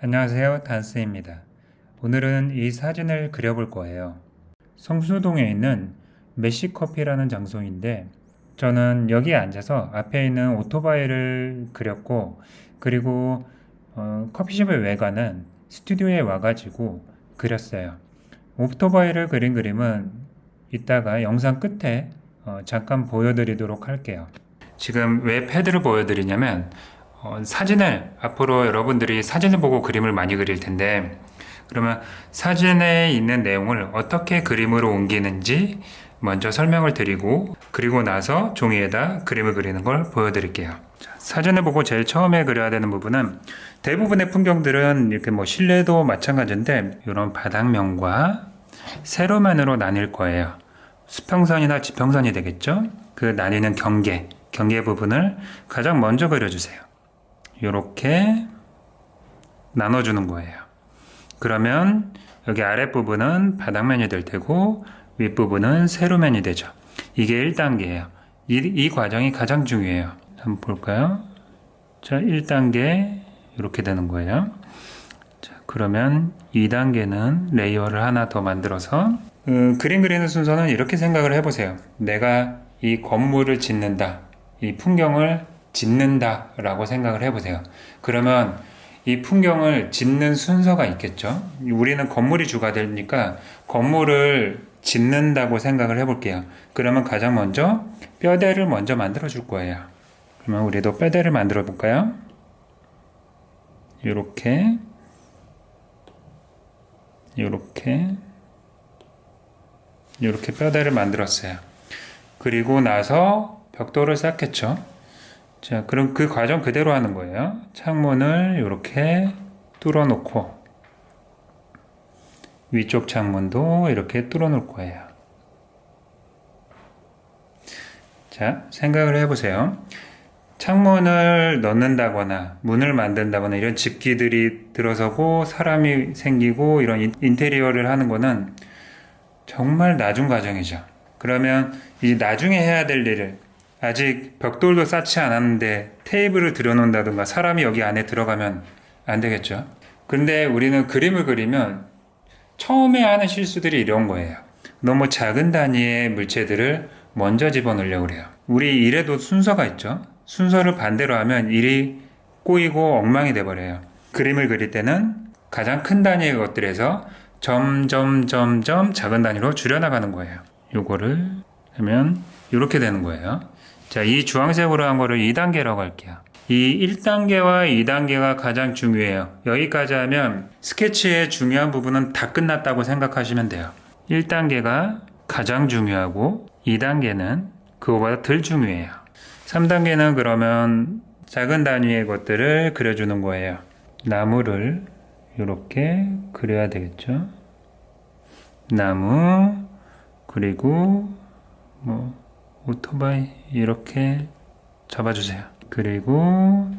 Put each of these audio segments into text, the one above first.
안녕하세요, 단스입니다. 오늘은 이 사진을 그려볼 거예요. 성수동에 있는 메시커피라는 장소인데 저는 여기에 앉아서 앞에 있는 오토바이를 그렸고, 그리고 커피숍의 외관은 스튜디오에 와가지고 그렸어요. 오토바이를 그린 그림은 이따가 영상 끝에 잠깐 보여드리도록 할게요. 지금 왜 패드를 보여드리냐면 사진을 앞으로 여러분들이 사진을 보고 그림을 많이 그릴 텐데, 그러면 사진에 있는 내용을 어떻게 그림으로 옮기는지 먼저 설명을 드리고, 그리고 나서 종이에다 그림을 그리는 걸 보여드릴게요. 자, 사진을 보고 제일 처음에 그려야 되는 부분은, 대부분의 풍경들은 이렇게 실내도 마찬가지인데 이런 바닥면과 세로면으로 나뉠 거예요. 수평선이나 지평선이 되겠죠. 그 나뉘는 경계 부분을 가장 먼저 그려주세요. 이렇게 나눠주는 거예요. 그러면 여기 아랫부분은 바닥면이 될 테고 윗부분은 세로면이 되죠. 이게 1단계예요. 이 과정이 가장 중요해요. 한번 볼까요? 자, 1단계 이렇게 되는 거예요. 자, 그러면 2단계는 레이어를 하나 더 만들어서 그림 그리는 순서는 이렇게 생각을 해보세요. 내가 이 건물을 짓는다, 이 풍경을 짓는다 라고 생각을 해보세요. 그러면 이 풍경을 짓는 순서가 있겠죠. 우리는 건물이 주가 되니까 건물을 짓는다고 생각을 해볼게요. 그러면 가장 먼저 뼈대를 먼저 만들어 줄 거예요. 그러면 우리도 뼈대를 만들어 볼까요? 이렇게 뼈대를 만들었어요. 그리고 나서 벽돌을 쌓겠죠. 자, 그럼 그 과정 그대로 하는 거예요. 창문을 이렇게 뚫어 놓고 위쪽 창문도 이렇게 뚫어 놓을 거예요. 자, 생각을 해보세요. 창문을 넣는다거나 문을 만든다거나 이런 집기들이 들어서고 사람이 생기고 이런 인테리어를 하는 거는 정말 나중 과정이죠. 그러면 이 나중에 해야 될 일을, 아직 벽돌도 쌓지 않았는데 테이블을 들여놓는다든가 사람이 여기 안에 들어가면 안 되겠죠. 근데 우리는 그림을 그리면 처음에 하는 실수들이 이런 거예요. 너무 작은 단위의 물체들을 먼저 집어넣으려고 그래요. 우리 일에도 순서가 있죠. 순서를 반대로 하면 일이 꼬이고 엉망이 돼버려요. 그림을 그릴 때는 가장 큰 단위의 것들에서 점점 작은 단위로 줄여나가는 거예요. 요거를 하면 이렇게 되는 거예요. 자, 이 주황색으로 한 거를 2단계라고 할게요. 이 1단계와 2단계가 가장 중요해요. 여기까지 하면 스케치의 중요한 부분은 다 끝났다고 생각하시면 돼요. 1단계가 가장 중요하고 2단계는 그거보다 덜 중요해요. 3단계는 그러면 작은 단위의 것들을 그려주는 거예요. 나무를 이렇게 그려야 되겠죠. 나무, 그리고 오토바이 이렇게 잡아주세요. 그리고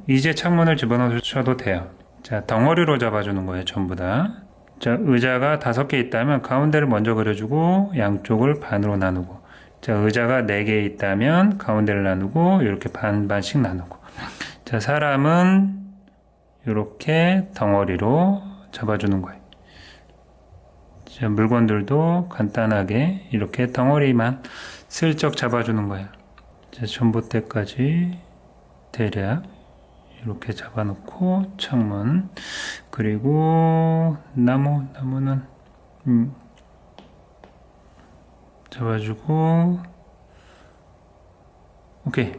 이제 창문을 집어넣으셔도 돼요. 자, 덩어리로 잡아주는 거예요. 전부 다. 자, 의자가 5개 있다면 가운데를 먼저 그려주고 양쪽을 반으로 나누고, 자, 의자가 4개 있다면 가운데를 나누고 이렇게 반씩 나누고, 자, 사람은 이렇게 덩어리로 잡아주는 거예요. 자, 물건들도 간단하게 이렇게 덩어리만 슬쩍 잡아주는 거예요. 자, 전봇대까지 대략 이렇게 잡아놓고 창문, 그리고 나무는 잡아주고, 오케이.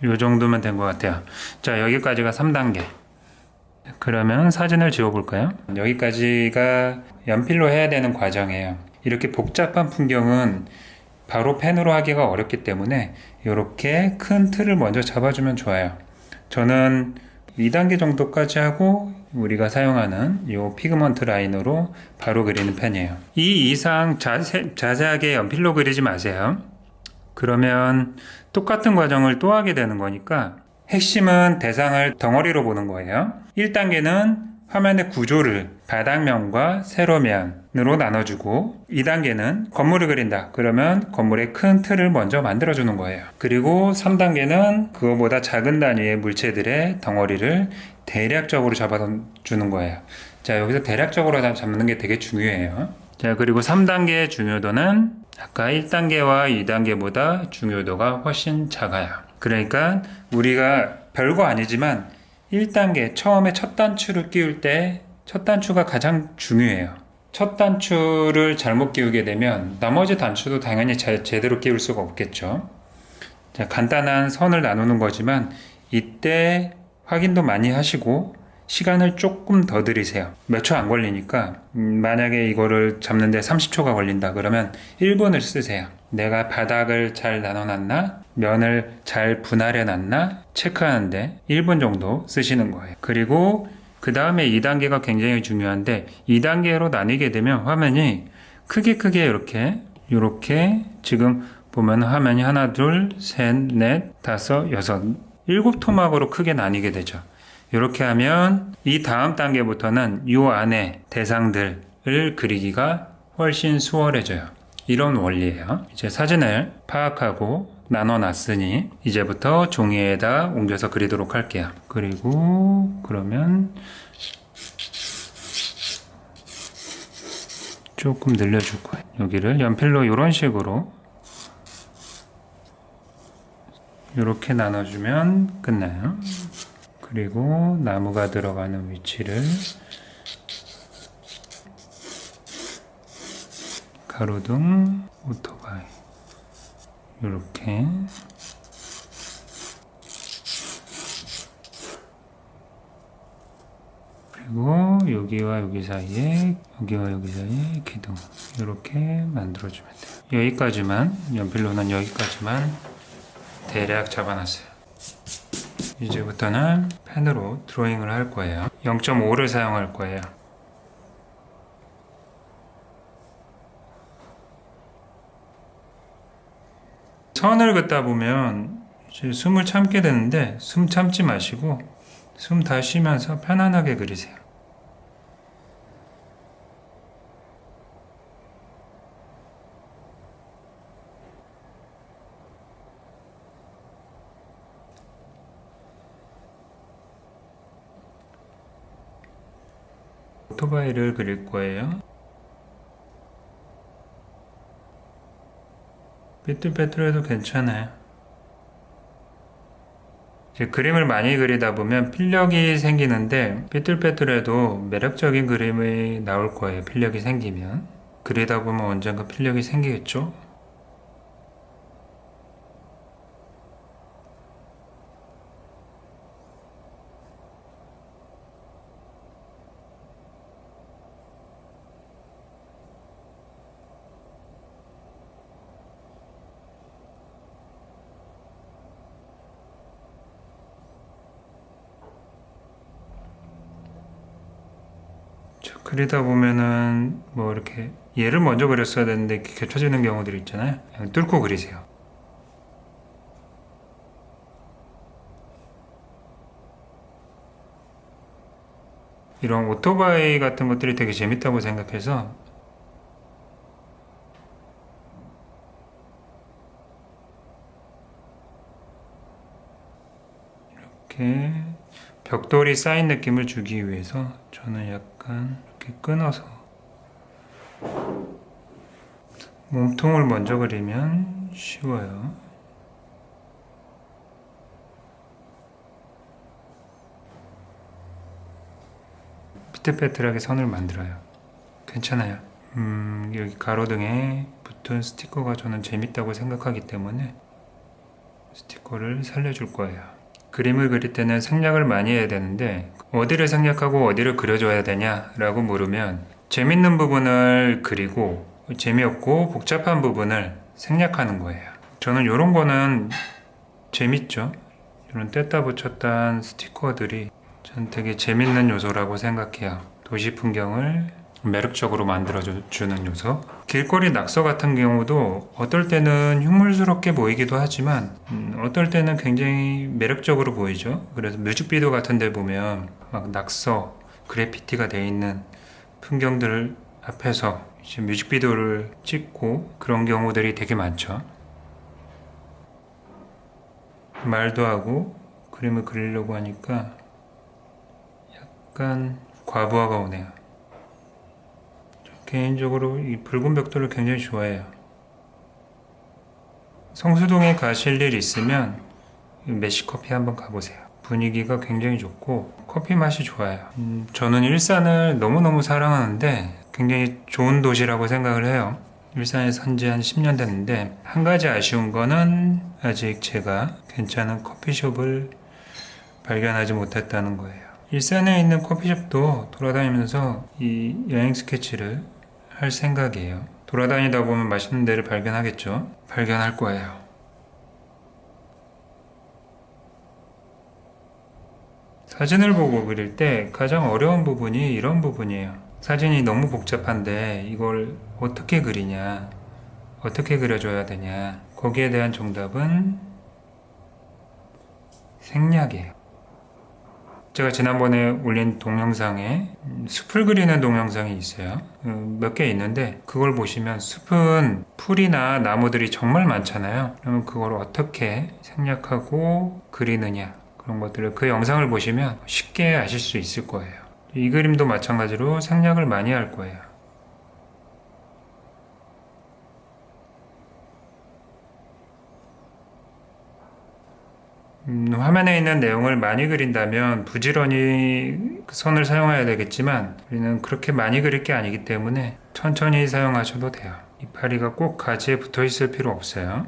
이 정도면 된 것 같아요. 자, 여기까지가 3단계. 그러면 사진을 지워볼까요? 여기까지가 연필로 해야 되는 과정이에요. 이렇게 복잡한 풍경은 바로 펜으로 하기가 어렵기 때문에 이렇게 큰 틀을 먼저 잡아주면 좋아요. 저는 2단계 정도까지 하고 우리가 사용하는 이 피그먼트 라이너로 바로 그리는 펜이에요. 이 이상 자세하게 연필로 그리지 마세요. 그러면 똑같은 과정을 또 하게 되는 거니까 핵심은 대상을 덩어리로 보는 거예요. 1단계는 화면의 구조를 바닥면과 세로면으로 나눠주고 2단계는 건물을 그린다. 그러면 건물의 큰 틀을 먼저 만들어주는 거예요. 그리고 3단계는 그거보다 작은 단위의 물체들의 덩어리를 대략적으로 잡아주는 거예요. 자, 여기서 대략적으로 잡는 게 되게 중요해요. 자, 그리고 3단계의 중요도는 아까 1단계와 2단계보다 중요도가 훨씬 작아요. 그러니까 우리가 별거 아니지만 1단계 처음에 첫 단추를 끼울 때 첫 단추가 가장 중요해요. 첫 단추를 잘못 끼우게 되면 나머지 단추도 당연히 제대로 끼울 수가 없겠죠. 자, 간단한 선을 나누는 거지만 이때 확인도 많이 하시고 시간을 조금 더 들이세요. 몇 초 안 걸리니까 만약에 이거를 잡는데 30초가 걸린다 그러면 1분을 쓰세요. 내가 바닥을 잘 나눠놨나? 면을 잘 분할해 놨나? 체크하는데 1분 정도 쓰시는 거예요. 그리고 그 다음에 2단계가 굉장히 중요한데 2단계로 나뉘게 되면 화면이 크게 이렇게 지금 보면 화면이 하나, 둘, 셋, 넷, 다섯, 여섯, 7토막으로 크게 나뉘게 되죠. 이렇게 하면 이 다음 단계부터는 이 안에 대상들을 그리기가 훨씬 수월해져요. 이런 원리예요. 이제 사진을 파악하고 나눠놨으니 이제부터 종이에다 옮겨서 그리도록 할게요. 그리고 그러면 조금 늘려줄 거예요. 여기를 연필로 이런 식으로 이렇게 나눠주면 끝나요. 그리고 나무가 들어가는 위치를 가로등, 오토바이 이렇게 그리고 여기와 여기 사이에 기둥 이렇게 만들어주면 돼요. 여기까지만 연필로는 여기까지만 대략 잡아놨어요. 이제부터는 펜으로 드로잉을 할 거예요. 0.5를 사용할 거예요. 선을 긋다 보면 이제 숨을 참게 되는데 숨 참지 마시고 숨 다 쉬면서 편안하게 그리세요. 오토바이를 그릴 거예요. 삐뚤빼뚤해도 괜찮아요. 이제 그림을 많이 그리다 보면 필력이 생기는데 삐뚤빼뚤해도 매력적인 그림이 나올 거예요. 필력이 생기면. 그리다 보면 언젠가 필력이 생기겠죠? 그리다 보면은 뭐 이렇게 얘를 먼저 그렸어야 되는데 이렇게 겹쳐지는 경우들이 있잖아요. 그냥 뚫고 그리세요. 이런 오토바이 같은 것들이 되게 재밌다고 생각해서 이렇게 벽돌이 쌓인 느낌을 주기 위해서 저는 약간 이렇게 끊어서 몸통을 먼저 그리면 쉬워요. 삐뚤빼뚤하게 선을 만들어요. 괜찮아요. 여기 가로등에 붙은 스티커가 저는 재밌다고 생각하기 때문에 스티커를 살려줄 거예요. 그림을 그릴 때는 생략을 많이 해야 되는데 어디를 생략하고 어디를 그려줘야 되냐 라고 물으면 재밌는 부분을 그리고 재미없고 복잡한 부분을 생략하는 거예요. 저는 이런 거는 재밌죠. 이런 뗐다 붙였다 스티커들이 전 되게 재밌는 요소라고 생각해요. 도시 풍경을 매력적으로 만들어주는 요소. 길거리 낙서 같은 경우도 어떨 때는 흉물스럽게 보이기도 하지만 어떨 때는 굉장히 매력적으로 보이죠. 그래서 뮤직비디오 같은 데 보면 막 낙서 그래피티가 되어 있는 풍경들 앞에서 이제 뮤직비디오를 찍고 그런 경우들이 되게 많죠. 말도 하고 그림을 그리려고 하니까 약간 과부하가 오네요. 개인적으로 이 붉은 벽돌을 굉장히 좋아해요. 성수동에 가실 일 있으면 메시커피 한번 가보세요. 분위기가 굉장히 좋고 커피 맛이 좋아요. 저는 일산을 너무너무 사랑하는데 굉장히 좋은 도시라고 생각을 해요. 일산에 산 지 한 10년 됐는데 한 가지 아쉬운 거는 아직 제가 괜찮은 커피숍을 발견하지 못했다는 거예요. 일산에 있는 커피숍도 돌아다니면서 이 여행 스케치를 할 생각이에요. 돌아다니다 보면 맛있는 데를 발견하겠죠. 발견할 거예요. 사진을 보고 그릴 때 가장 어려운 부분이 이런 부분이에요. 사진이 너무 복잡한데 이걸 어떻게 그리냐, 어떻게 그려줘야 되냐. 거기에 대한 정답은 생략이에요. 제가 지난번에 올린 동영상에 숲을 그리는 동영상이 있어요. 몇 개 있는데 그걸 보시면 숲은 풀이나 나무들이 정말 많잖아요. 그러면 그걸 어떻게 생략하고 그리느냐, 그런 것들을 그 영상을 보시면 쉽게 아실 수 있을 거예요. 이 그림도 마찬가지로 생략을 많이 할 거예요. 화면에 있는 내용을 많이 그린다면 부지런히 선을 사용해야 되겠지만 우리는 그렇게 많이 그릴 게 아니기 때문에 천천히 사용하셔도 돼요. 이파리가 꼭 가지에 붙어 있을 필요 없어요.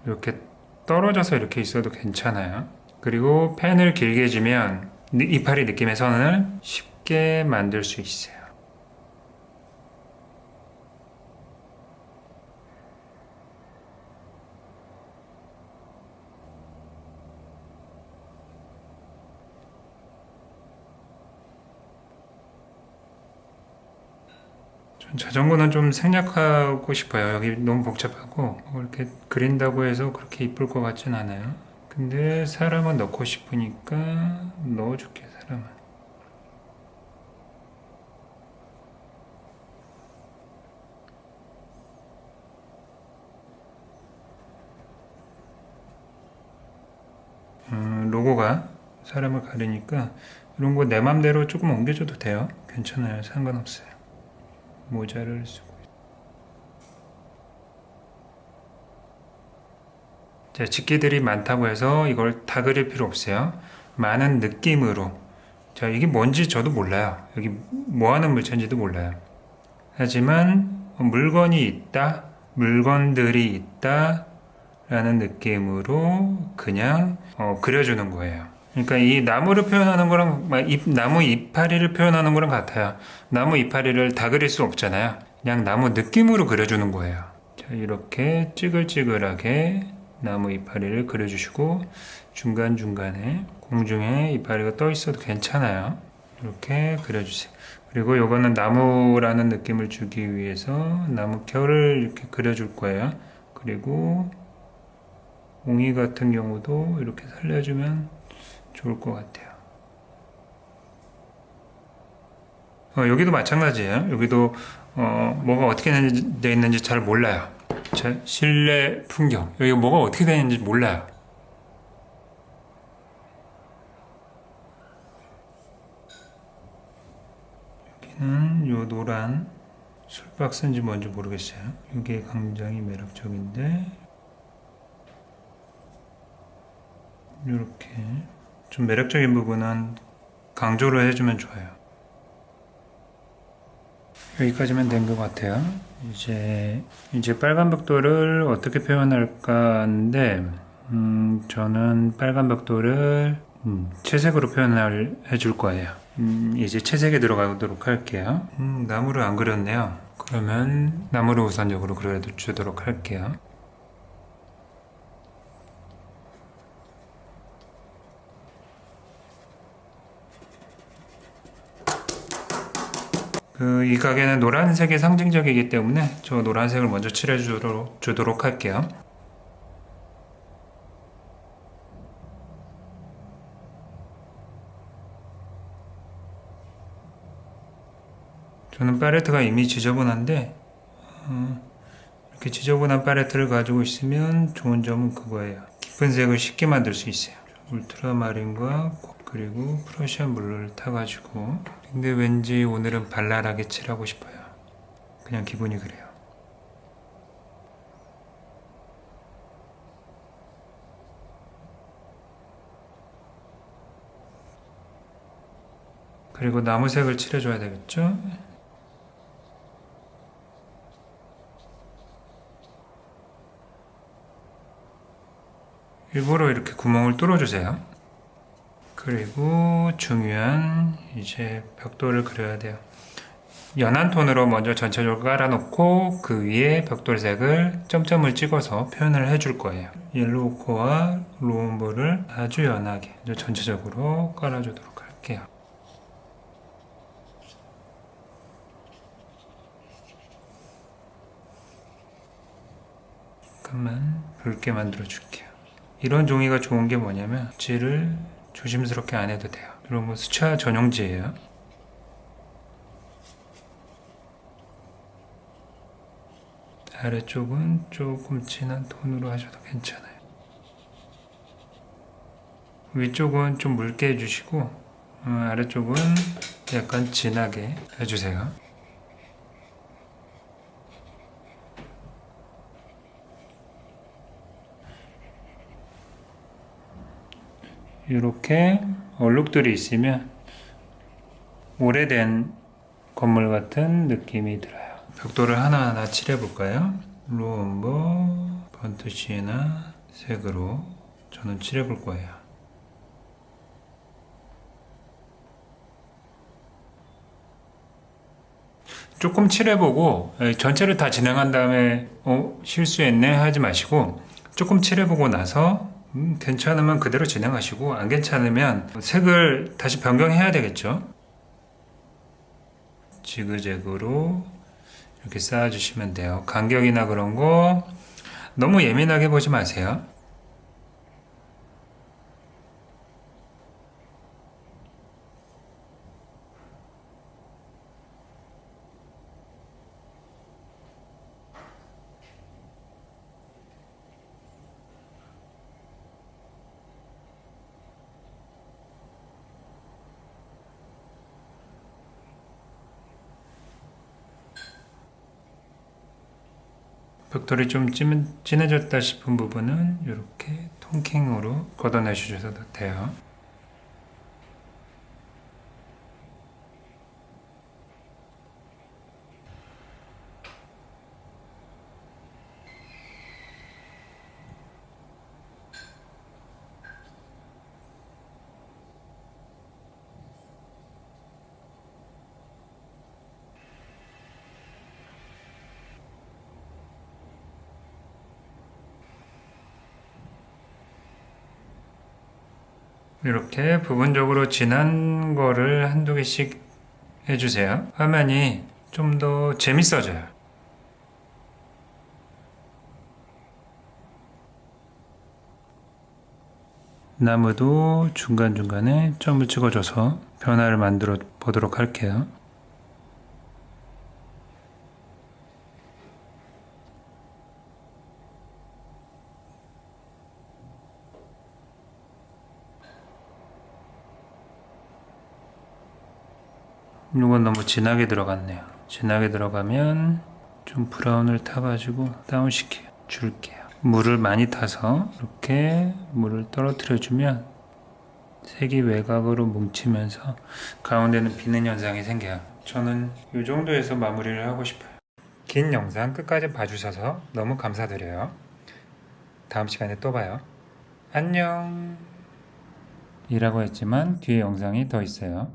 이렇게 떨어져서 이렇게 있어도 괜찮아요. 그리고 펜을 길게 쥐면 이파리 느낌의 선을 쉽게 만들 수 있어요. 자전거는 좀 생략하고 싶어요. 여기 너무 복잡하고 이렇게 그린다고 해서 그렇게 이쁠 것 같진 않아요. 근데 사람은 넣고 싶으니까 넣어줄게, 사람은. 로고가 사람을 가리니까 이런 거 내 맘대로 조금 옮겨줘도 돼요. 괜찮아요. 상관없어요. 모자를 쓰고. 자, 집게들이 많다고 해서 이걸 다 그릴 필요 없어요. 많은 느낌으로. 자, 이게 뭔지 저도 몰라요. 여기 뭐 하는 물체인지도 몰라요. 하지만 물건이 있다, 물건들이 있다 라는 느낌으로 그냥 그려주는 거예요. 그러니까 이 나무를 표현하는 거랑 나무 이파리를 표현하는 거랑 같아요. 나무 이파리를 다 그릴 수 없잖아요. 그냥 나무 느낌으로 그려주는 거예요. 자, 이렇게 찌글찌글하게 나무 이파리를 그려주시고 중간중간에 공중에 이파리가 떠 있어도 괜찮아요. 이렇게 그려주세요. 그리고 이거는 나무라는 느낌을 주기 위해서 나무 결을 이렇게 그려줄 거예요. 그리고 옹이 같은 경우도 이렇게 살려주면 좋을 것 같아요. 여기도 마찬가지예요. 여기도 뭐가 어떻게 되어 있는지 잘 몰라요. 실내 풍경. 여기 뭐가 어떻게 되어 있는지 몰라요. 여기는 요 노란 술박스인지 뭔지 모르겠어요. 이게 굉장히 매력적인데 이렇게 좀 매력적인 부분은 강조를 해주면 좋아요. 여기까지만 된 것 같아요. 이제 빨간 벽돌을 어떻게 표현할까 하는데 저는 빨간 벽돌을 채색으로 표현을 해줄 거예요. 이제 채색에 들어가도록 할게요. 나무를 안 그렸네요. 그러면 나무를 우선적으로 그려주도록 할게요. 이 가게는 노란색이 상징적이기 때문에 저 노란색을 먼저 칠해주도록 할게요. 저는 팔레트가 이미 지저분한데 이렇게 지저분한 팔레트를 가지고 있으면 좋은 점은 그거예요. 깊은 색을 쉽게 만들 수 있어요. 울트라마린과 그리고 프러시안 블루를 타가지고, 근데 왠지 오늘은 발랄하게 칠하고 싶어요. 그냥 기분이 그래요. 그리고 나무색을 칠해줘야 되겠죠? 일부러 이렇게 구멍을 뚫어주세요. 그리고 중요한 이제 벽돌을 그려야 돼요. 연한 톤으로 먼저 전체적으로 깔아놓고 그 위에 벽돌색을 점점을 찍어서 표현을 해줄 거예요. 옐로우 코와 로움브를 아주 연하게 전체적으로 깔아주도록 할게요. 잠깐만 붉게 만들어 줄게요. 이런 종이가 좋은 게 뭐냐면 질을 조심스럽게 안 해도 돼요. 그리고 수채화 전용지예요. 아래쪽은 조금 진한 톤으로 하셔도 괜찮아요. 위쪽은 좀 묽게 해주시고 아래쪽은 약간 진하게 해주세요. 이렇게 얼룩들이 있으면 오래된 건물 같은 느낌이 들어요. 벽돌을 하나하나 칠해볼까요? 로움버, 번트 시에나 색으로 저는 칠해볼 거예요. 조금 칠해보고 전체를 다 진행한 다음에 실수했네 하지 마시고 조금 칠해보고 나서 괜찮으면 그대로 진행하시고 안 괜찮으면 색을 다시 변경해야 되겠죠. 지그재그로 이렇게 쌓아주시면 돼요. 간격이나 그런 거 너무 예민하게 보지 마세요. 벽돌이 좀 진해졌다 싶은 부분은 이렇게 통킹으로 걷어내 주셔도 돼요. 이렇게 부분적으로 진한 거를 한두 개씩 해주세요. 화면이 좀 더 재밌어져요. 나무도 중간중간에 점을 찍어줘서 변화를 만들어 보도록 할게요. 이건 너무 진하게 들어갔네요. 진하게 들어가면 좀 브라운을 타가지고 다운시켜 줄게요. 물을 많이 타서 이렇게 물을 떨어뜨려 주면 색이 외곽으로 뭉치면서 가운데는 비는 현상이 생겨요. 저는 이 정도에서 마무리를 하고 싶어요. 긴 영상 끝까지 봐주셔서 너무 감사드려요. 다음 시간에 또 봐요. 안녕. 이라고 했지만 뒤에 영상이 더 있어요.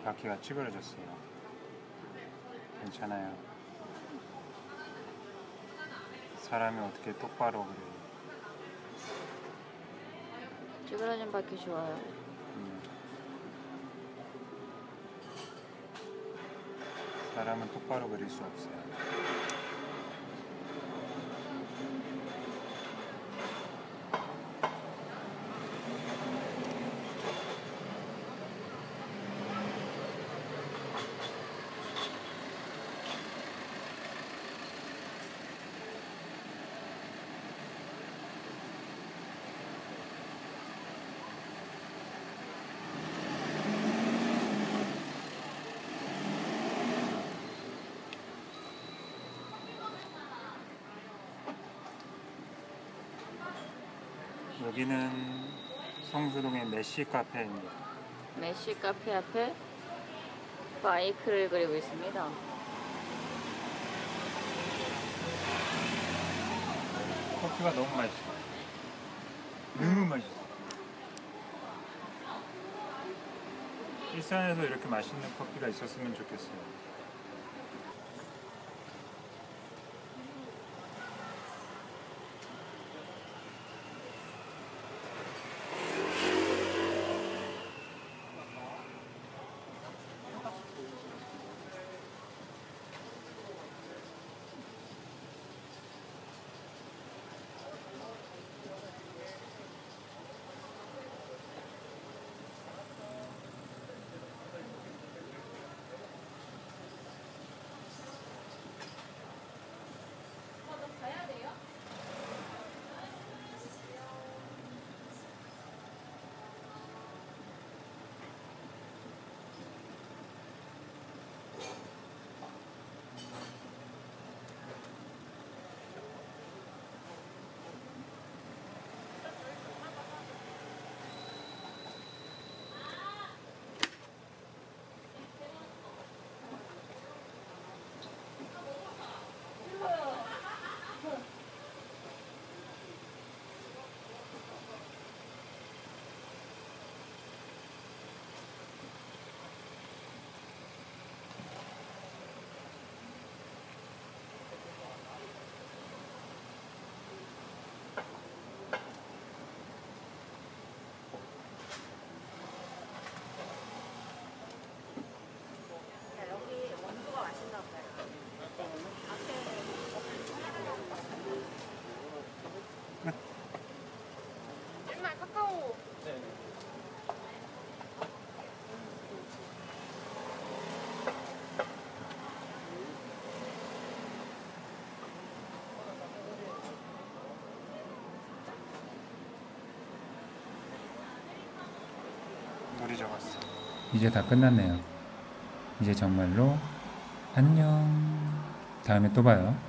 바퀴가 찌그러졌어요. 괜찮아요. 사람이 어떻게 똑바로 그래. 찌그러진 바퀴 좋아요. 사람은 똑바로 그릴 수 없어요. 여기는 성수동의 메시 카페입니다. 메시 카페 앞에 바이크를 그리고 있습니다. 커피가 너무 맛있어. 너무 맛있어. 일산에도 이렇게 맛있는 커피가 있었으면 좋겠어요. 여기 원두가 맛있나 보다. 옛날 카카오. 물이 적었어. 이제 다 끝났네요. 이제 정말로 안녕. 다음에 또 봐요.